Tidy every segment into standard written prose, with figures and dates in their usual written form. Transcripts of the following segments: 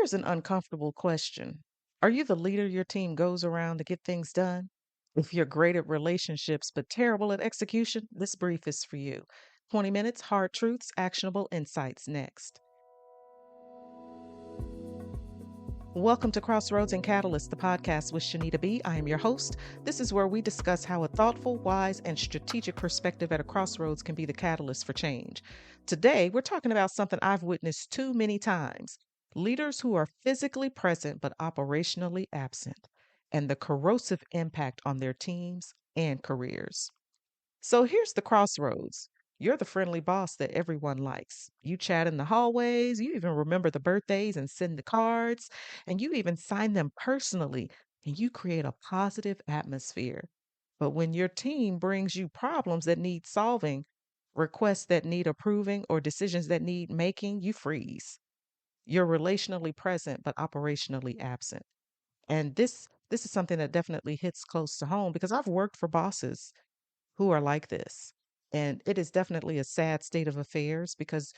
Here's an uncomfortable question. Are you the leader your team goes around to get things done? If you're great at relationships but terrible at execution, this brief is for you. 20 minutes, hard truths, actionable insights next. Welcome to Crossroads and Catalyst, the podcast with Shanita B. I am your host. This is where we discuss how a thoughtful, wise, and strategic perspective at a crossroads can be the catalyst for change. Today, we're talking about something I've witnessed too many times: leaders who are physically present but operationally absent, and the corrosive impact on their teams and careers. So here's the crossroads. You're the friendly boss that everyone likes. You chat in the hallways, you even remember the birthdays and send the cards, and you even sign them personally, and you create a positive atmosphere. But when your team brings you problems that need solving, requests that need approving, or decisions that need making, you freeze. You're relationally present but operationally absent. And this is something that definitely hits close to home because I've worked for bosses who are like this. And it is definitely a sad state of affairs because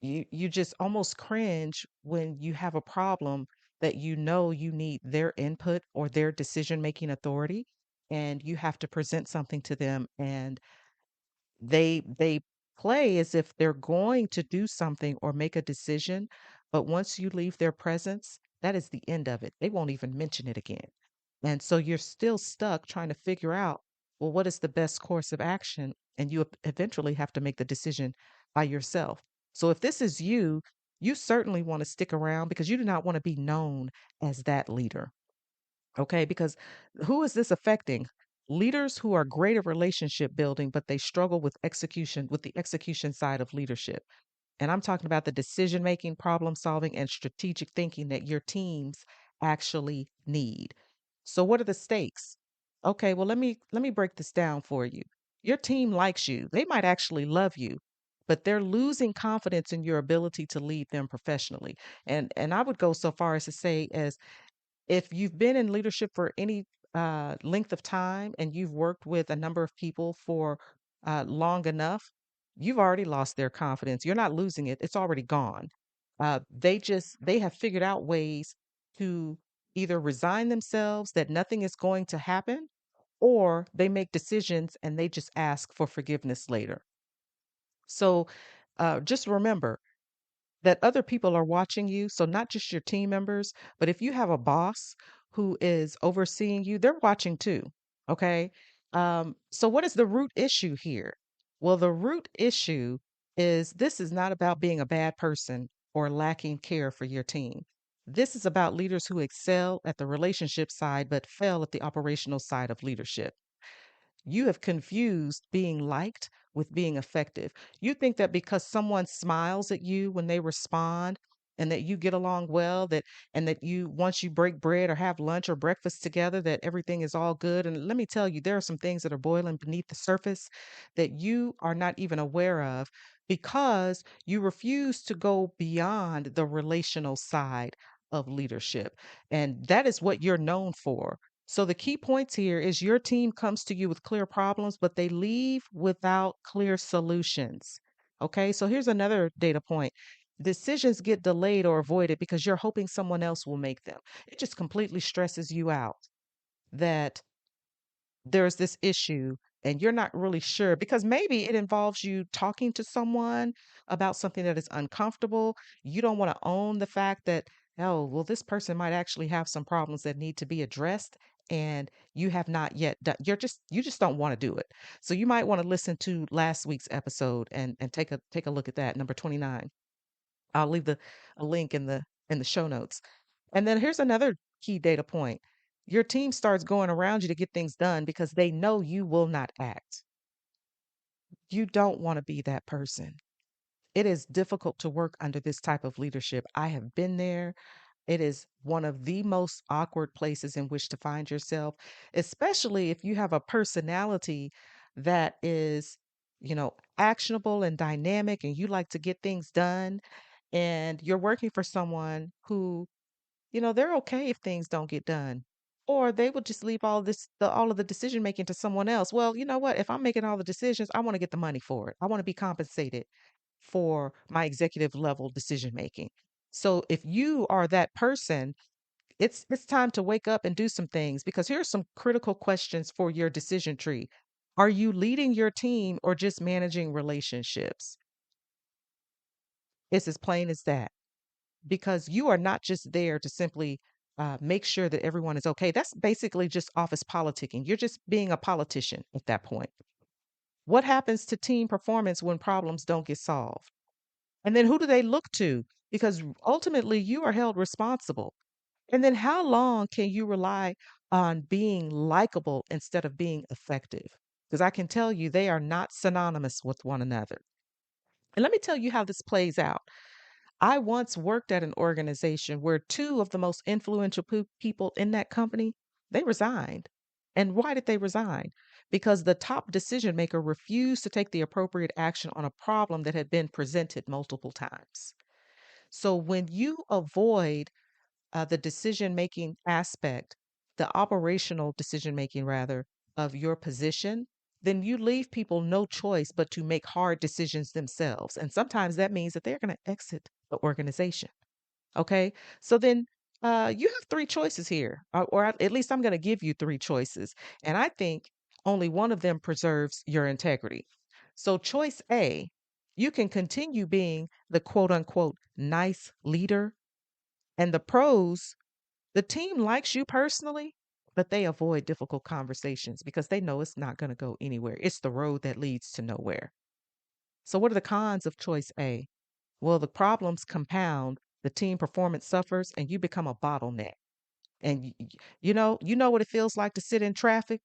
you just almost cringe when you have a problem that you know you need their input or their decision making authority, and you have to present something to them, and they play as if they're going to do something or make a decision, but once you leave their presence, that is the end of it. They won't even mention it again. And so you're still stuck trying to figure out, well, what is the best course of action? And you eventually have to make the decision by yourself. So if this is you, you certainly want to stick around because you do not want to be known as that leader. Okay, because who is this affecting? Leaders who are great at relationship building, but they struggle with execution, with the execution side of leadership. And I'm talking about the decision making, problem solving, and strategic thinking that your teams actually need. So what are the stakes? Okay, well let me break this down for you. Your team likes you. They might actually love you, but they're losing confidence in your ability to lead them professionally. And I would go so far as to say as if you've been in leadership for any length of time and you've worked with a number of people for long enough, you've already lost their confidence. You're not losing it, it's already gone. They have figured out ways to either resign themselves that nothing is going to happen, or they make decisions and they just ask for forgiveness later. So just remember that other people are watching you. So, not just your team members, but if you have a boss who is overseeing you, they're watching too. Okay. So, what is the root issue here? Well, the root issue is this is not about being a bad person or lacking care for your team. This is about leaders who excel at the relationship side but fail at the operational side of leadership. You have confused being liked with being effective. You think that because someone smiles at you when they respond and that you get along well, that and that you once you break bread or have lunch or breakfast together, that everything is all good. And let me tell you, there are some things that are boiling beneath the surface that you are not even aware of because you refuse to go beyond the relational side of leadership. And that is what you're known for. So the key points here is your team comes to you with clear problems, but they leave without clear solutions. Okay, so here's another data point. Decisions get delayed or avoided because you're hoping someone else will make them. It just completely stresses you out that there's this issue and you're not really sure because maybe it involves you talking to someone about something that is uncomfortable. You don't want to own the fact that, oh, well, this person might actually have some problems that need to be addressed. And you have not yet done, you just don't want to do it. So you might want to listen to last week's episode and take a look at that, number 29. I'll leave a link in the show notes. And then here's another key data point. Your team starts going around you to get things done because they know you will not act. You don't want to be that person. It is difficult to work under this type of leadership. I have been there. It is one of the most awkward places in which to find yourself, especially if you have a personality that is, actionable and dynamic and you like to get things done, and you're working for someone who, they're okay if things don't get done. Or they will just leave all of the decision making to someone else. Well, you know what? If I'm making all the decisions, I want to get the money for it. I want to be compensated for my executive level decision making. So if you are that person, it's time to wake up and do some things, because here's some critical questions for your decision tree. Are you leading your team or just managing relationships? It's as plain as that, because you are not just there to simply make sure that everyone is okay. That's basically just office politicking. You're just being a politician at that point. What happens to team performance when problems don't get solved? And then who do they look to? Because ultimately you are held responsible. And then how long can you rely on being likable instead of being effective? Because I can tell you they are not synonymous with one another. And let me tell you how this plays out. I once worked at an organization where two of the most influential people in that company, they resigned. And why did they resign? Because the top decision maker refused to take the appropriate action on a problem that had been presented multiple times. So when you avoid the decision making aspect, the operational decision making rather, of your position, then you leave people no choice but to make hard decisions themselves. And sometimes that means that they're going to exit the organization. Okay. So then you have three choices here, or at least I'm going to give you three choices. And I think only one of them preserves your integrity. So, choice A, you can continue being the quote unquote nice leader. And the pros, the team likes you personally, but they avoid difficult conversations because they know it's not going to go anywhere. It's the road that leads to nowhere. So, what are the cons of choice A? Well, the problems compound, the team performance suffers, and you become a bottleneck. And you know what it feels like to sit in traffic,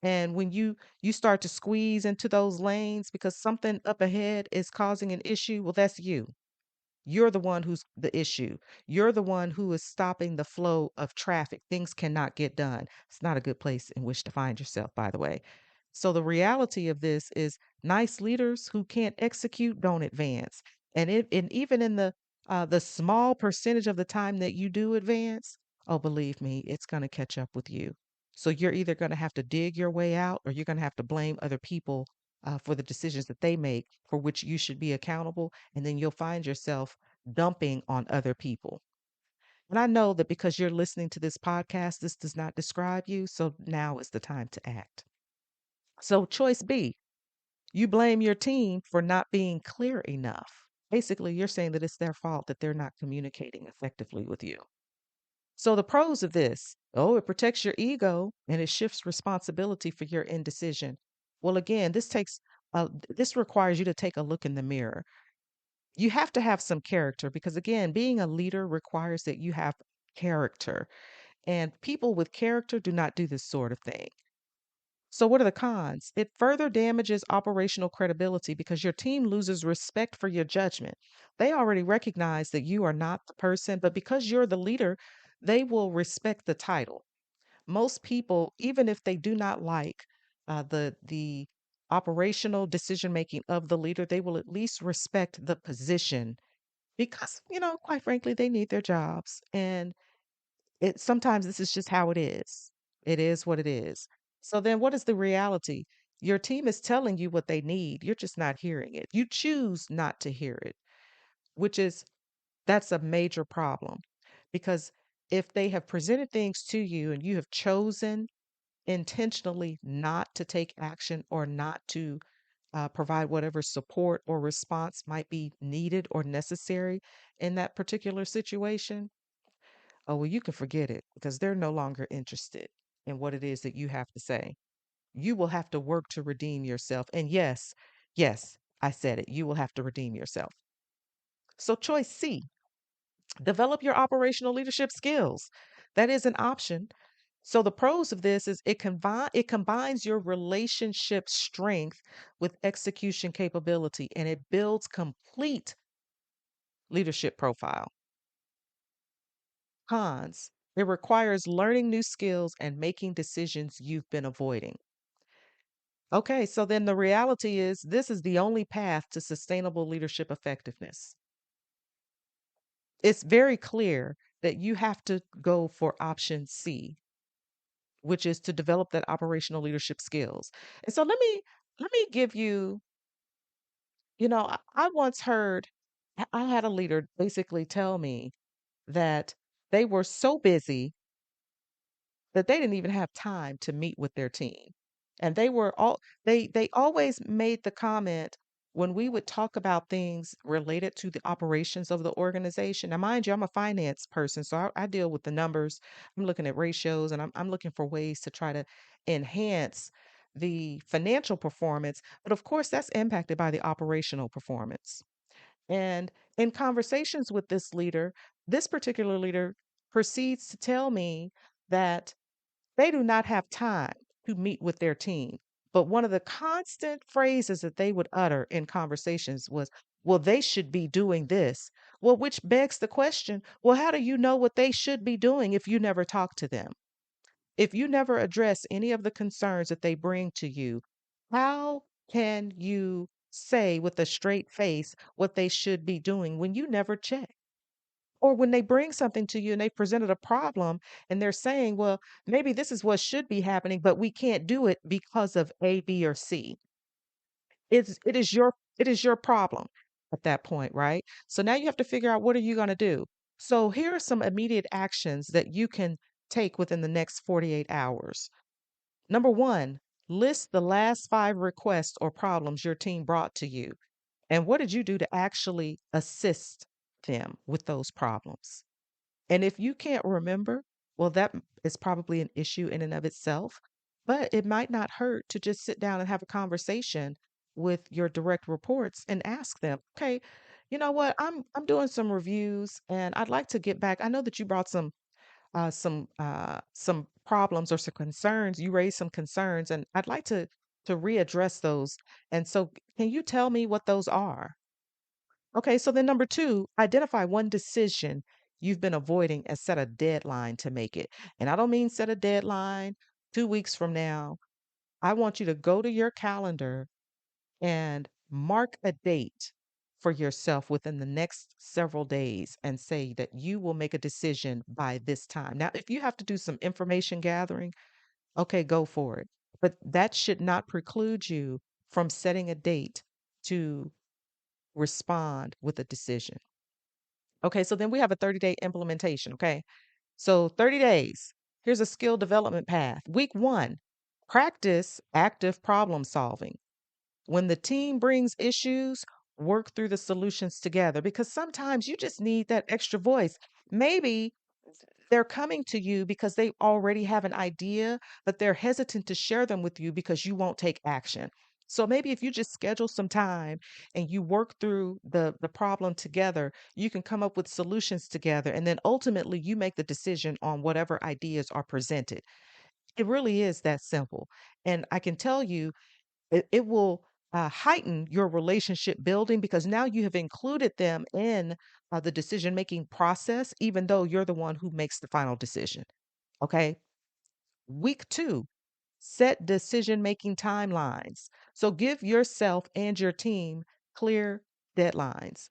and when you start to squeeze into those lanes because something up ahead is causing an issue, well, that's you. You're the one who's the issue. You're the one who is stopping the flow of traffic. Things cannot get done. It's not a good place in which to find yourself, by the way. So the reality of this is nice leaders who can't execute don't advance. And even in the small percentage of the time that you do advance, oh, believe me, it's going to catch up with you. So you're either going to have to dig your way out, or you're going to have to blame other people for the decisions that they make for which you should be accountable. And then you'll find yourself dumping on other people. And I know that because you're listening to this podcast, this does not describe you. So now is the time to act. So, choice B, you blame your team for not being clear enough. Basically, you're saying that it's their fault that they're not communicating effectively with you. So, the pros of this, oh, it protects your ego and it shifts responsibility for your indecision. Well, again, this requires you to take a look in the mirror. You have to have some character because, again, being a leader requires that you have character. And people with character do not do this sort of thing. So, what are the cons? It further damages operational credibility because your team loses respect for your judgment. They already recognize that you are not the person, but because you're the leader, they will respect the title. Most people, even if they do not like the operational decision making of the leader, they will at least respect the position because, quite frankly, they need their jobs. And it sometimes this is just how it is. It is what it is. So then what is the reality? Your team is telling you what they need. You're just not hearing it. You choose not to hear it, which is that's a major problem because if they have presented things to you and you have chosen intentionally not to take action or not to provide whatever support or response might be needed or necessary in that particular situation, oh, well, you can forget it because they're no longer interested in what it is that you have to say. You will have to work to redeem yourself. And yes, yes, I said it. You will have to redeem yourself. So, choice C, develop your operational leadership skills. That is an option. So, the pros of this is it combines your relationship strength with execution capability and it builds complete leadership profile. Cons, it requires learning new skills and making decisions you've been avoiding. Okay, so then the reality is this is the only path to sustainable leadership effectiveness. It's very clear that you have to go for option C, which is to develop that operational leadership skills. And so let me give you, I once heard I had a leader basically tell me that they were so busy that they didn't even have time to meet with their team. And they always made the comment when we would talk about things related to the operations of the organization. Now, mind you, I'm a finance person, so I deal with the numbers. I'm looking at ratios and I'm looking for ways to try to enhance the financial performance. But of course, that's impacted by the operational performance. And in conversations with this particular leader proceeds to tell me that they do not have time to meet with their team. But one of the constant phrases that they would utter in conversations was, well, they should be doing this. Well, which begs the question, well, how do you know what they should be doing if you never talk to them? If you never address any of the concerns that they bring to you, how can you say with a straight face what they should be doing when you never check? Or when they bring something to you and they presented a problem and they're saying, well, maybe this is what should be happening, but we can't do it because of A, B, or C. It is your problem at that point, right? So now you have to figure out what are you going to do. So here are some immediate actions that you can take within the next 48 hours. Number one, list the last 5 requests or problems your team brought to you. And what did you do to actually assist them with those problems? And if you can't remember, well, that is probably an issue in and of itself, but it might not hurt to just sit down and have a conversation with your direct reports and ask them, okay, you know what, I'm doing some reviews and I'd like to get back. I know that you brought some problems or some concerns. You raised some concerns, and I'd like to readdress those. And so, can you tell me what those are? Okay, so then number two, identify one decision you've been avoiding and set a deadline to make it. And I don't mean set a deadline 2 weeks from now. I want you to go to your calendar and mark a date for yourself within the next several days and say that you will make a decision by this time. Now, if you have to do some information gathering, okay, go for it. But that should not preclude you from setting a date to respond with a decision. Okay, so then we have a 30-day implementation. Okay, so 30 days. Here's a skill development path. Week one, practice active problem solving. When the team brings issues, work through the solutions together because sometimes you just need that extra voice. Maybe they're coming to you because they already have an idea, but they're hesitant to share them with you because you won't take action. So maybe if you just schedule some time and you work through the problem together, you can come up with solutions together. And then ultimately you make the decision on whatever ideas are presented. It really is that simple. And I can tell you, it will heighten your relationship building because now you have included them in the decision making process, even though you're the one who makes the final decision. Okay. Week two, set decision making timelines. So give yourself and your team clear deadlines.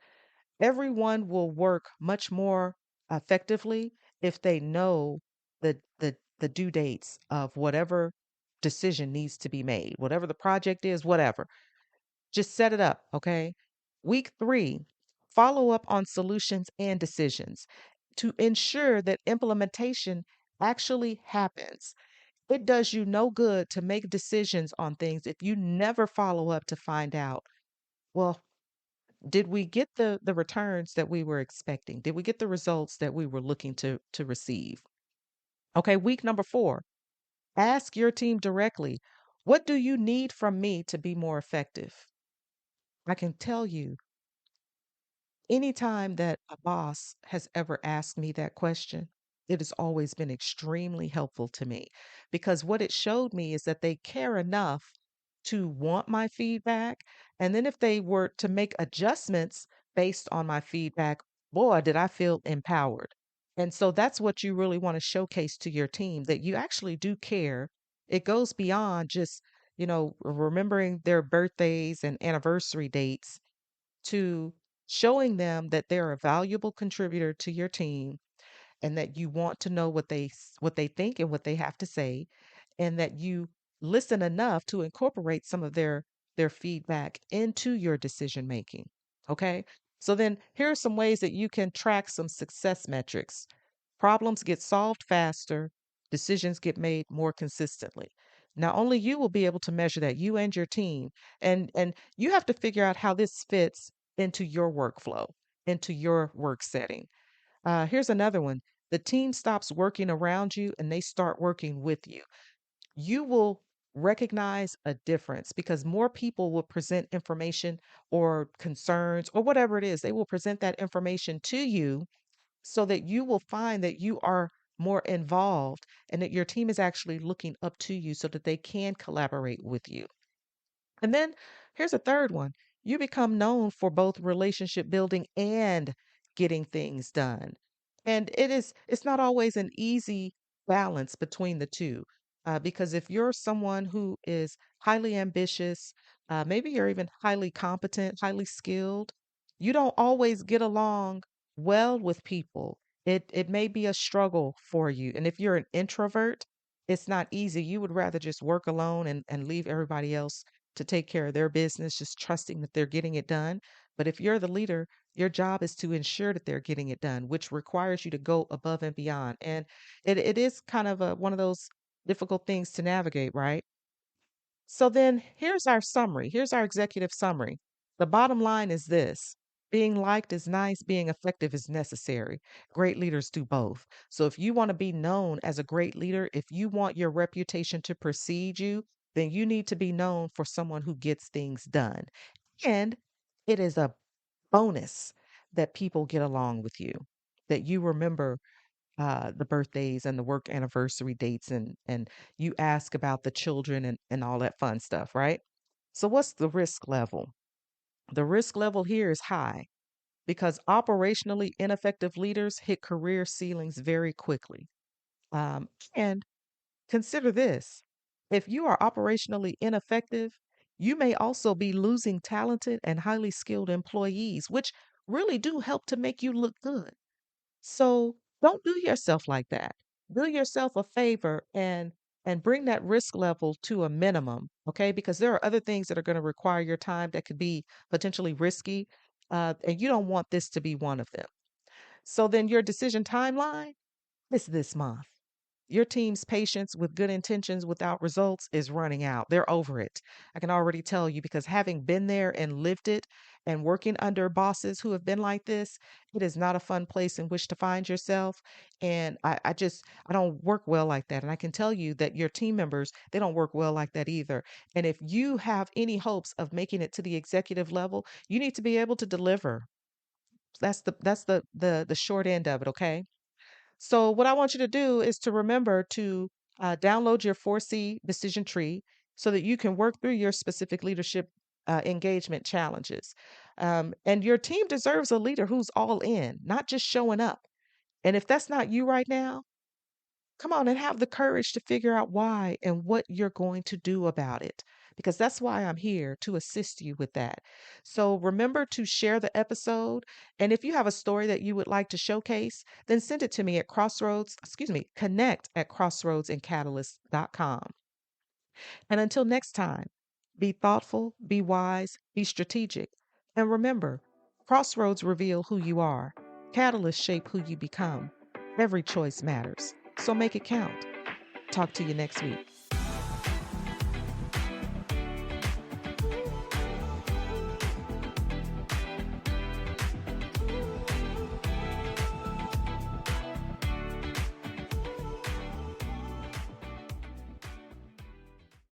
Everyone will work much more effectively if they know the due dates of whatever decision needs to be made, whatever the project is, whatever. Just set it up, okay? Week three, follow up on solutions and decisions to ensure that implementation actually happens. It does you no good to make decisions on things if you never follow up to find out, well, did we get the returns that we were expecting? Did we get the results that we were looking to receive? Okay, week number four, ask your team directly, what do you need from me to be more effective? I can tell you anytime that a boss has ever asked me that question, it has always been extremely helpful to me because what it showed me is that they care enough to want my feedback. And then if they were to make adjustments based on my feedback, boy, did I feel empowered. And so that's what you really want to showcase to your team that you actually do care. It goes beyond just, remembering their birthdays and anniversary dates to showing them that they're a valuable contributor to your team and that you want to know what they think and what they have to say and that you listen enough to incorporate some of their feedback into your decision making. Okay? So then here are some ways that you can track some success metrics. Problems get solved faster, decisions get made more consistently. Now only you will be able to measure that, you and your team. And you have to figure out how this fits into your workflow, into your work setting. Here's another one. The team stops working around you and they start working with you. You will recognize a difference because more people will present information or concerns or whatever it is. They will present that information to you so that you will find that you are more involved and that your team is actually looking up to you so that they can collaborate with you. And then here's a third one. You become known for both relationship building and getting things done. And it's not always an easy balance between the two. Because if you're someone who is highly ambitious, maybe you're even highly competent, highly skilled, you don't always get along well with people. It may be a struggle for you. And if you're an introvert, it's not easy. You would rather just work alone and leave everybody else to take care of their business, just trusting that they're getting it done. But if you're the leader, your job is to ensure that they're getting it done, which requires you to go above and beyond. And it is kind of one of those difficult things to navigate, right? So then here's our summary. Here's our executive summary. The bottom line is this: being liked is nice, being effective is necessary. Great leaders do both. So if you want to be known as a great leader, if you want your reputation to precede you, then you need to be known for someone who gets things done. And it is a bonus that people get along with you, that you remember the birthdays and the work anniversary dates, and you ask about the children and all that fun stuff, right? So what's the risk level? The risk level here is high because operationally ineffective leaders hit career ceilings very quickly. And consider this: if you are operationally ineffective, you may also be losing talented and highly skilled employees, which really do help to make you look good. So don't do yourself like that. Do yourself a favor and bring that risk level to a minimum, okay? Because there are other things that are going to require your time that could be potentially risky, and you don't want this to be one of them. So then your decision timeline is this month. Your team's patience with good intentions without results is running out. They're over it. I can already tell you because having been there and lived it and working under bosses who have been like this, it is not a fun place in which to find yourself. And I don't work well like that. And I can tell you that your team members, they don't work well like that either. And if you have any hopes of making it to the executive level, you need to be able to deliver. That's the short end of it, okay? So, what I want you to do is to remember to download your 4C decision tree so that you can work through your specific leadership engagement challenges. And your team deserves a leader who's all in, not just showing up. And if that's not you right now, come on and have the courage to figure out why and what you're going to do about it. Because that's why I'm here to assist you with that. So remember to share the episode. And if you have a story that you would like to showcase, then send it to me at connect at crossroadsandcatalyst.com. And until next time, be thoughtful, be wise, be strategic. And remember, crossroads reveal who you are, catalysts shape who you become. Every choice matters. So make it count. Talk to you next week.